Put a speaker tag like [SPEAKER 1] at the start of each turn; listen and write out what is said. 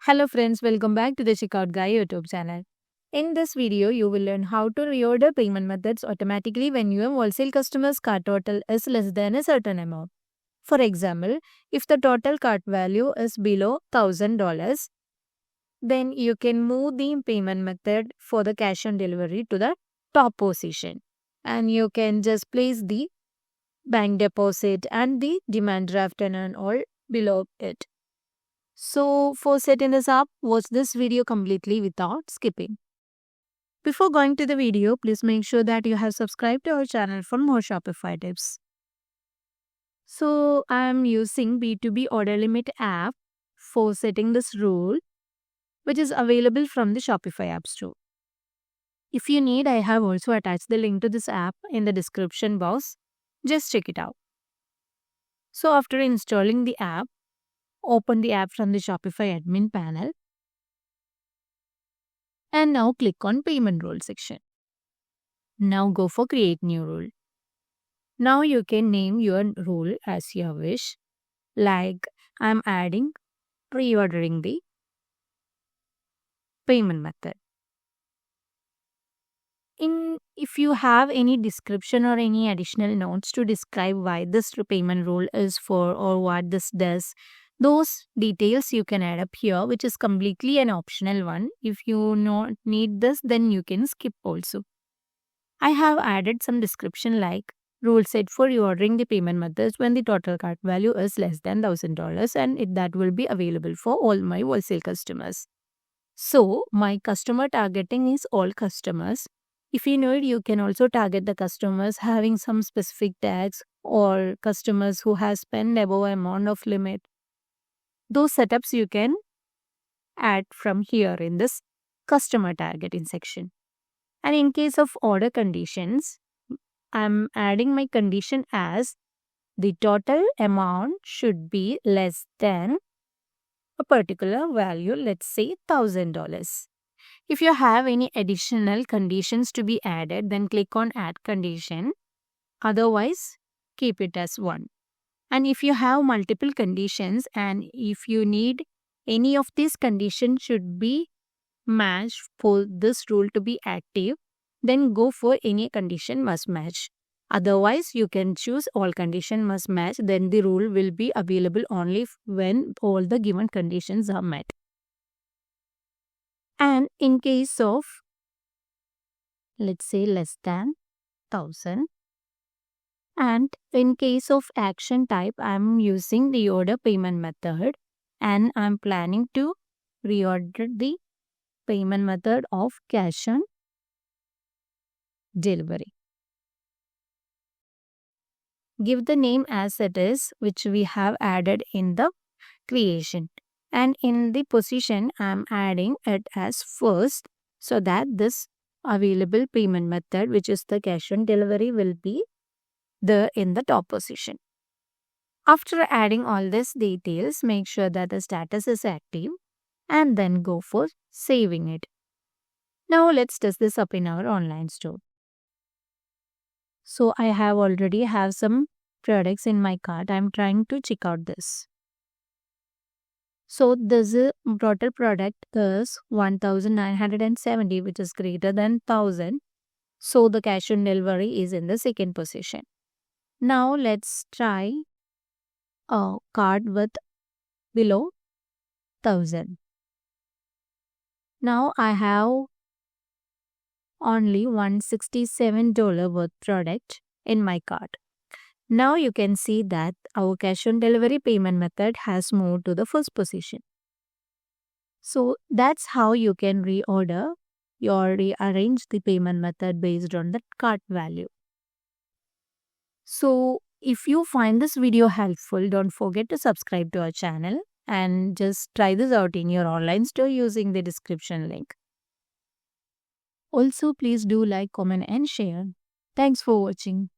[SPEAKER 1] Hello friends, welcome back to the Checkout Guy YouTube channel. In this video, you will learn how to reorder payment methods automatically when your wholesale customer's cart total is less than a certain amount. For example, if the total cart value is below $1,000, then you can move the payment method for the cash on delivery to the top position. And you can just place the bank deposit and the demand draft and all below it. So for setting this up, watch this video completely without skipping. Before going to the video, please make sure that you have subscribed to our channel for more Shopify tips. So I am using B2B order limit app for setting this rule, which is available from the Shopify app store. If you need, I have also attached the link to this app in the description box. Just check it out. So after installing the app, open the app from the Shopify admin panel and now click on payment rule section. Now go for create new rule. Now you can name your rule as you wish, like I'm adding reordering the payment method. If you have any description or any additional notes to describe why this payment rule is for or what this does, those details you can add up here, which is completely an optional one. If you not need this, then you can skip also. I have added some description like rule set for reordering the payment methods when the total cart value is less than $1,000 and that will be available for all my wholesale customers. So my customer targeting is all customers. If you need, you can also target the customers having some specific tags or customers who have spent above amount of limit. Those setups you can add from here in this customer targeting section. And in case of order conditions, I'm adding my condition as the total amount should be less than a particular value, let's say $1,000. If you have any additional conditions to be added, then click on add condition. Otherwise, keep it as 1. And if you have multiple conditions and if you need any of these conditions should be matched for this rule to be active, then go for any condition must match. Otherwise, you can choose all condition must match. Then the rule will be available only when all the given conditions are met. And in case of, let's say, less than 1,000. And in case of action type, I'm using the order payment method and I'm planning to reorder the payment method of cash on delivery. Give the name as it is, which we have added in the creation. And in the position, I'm adding it as first so that this available payment method, which is the cash on delivery, will be there in the top position. After adding all these details, make sure that the status is active and then go for saving it. Now let's test this up in our online store. So I have already have some products in my cart. I'm trying to check out this. So this total product is 1,970, which is greater than 1,000. So the cash on delivery is in the second position. Now let's try a cart with below 1,000. Now I have only $167 worth product in my cart. Now you can see that our cash on delivery payment method has moved to the first position. So that's how you can reorder or rearrange the payment method based on the cart value. So if you find this video helpful, don't forget to subscribe to our channel and just try this out in your online store using the description link. Also, please do like, comment and share. Thanks for watching.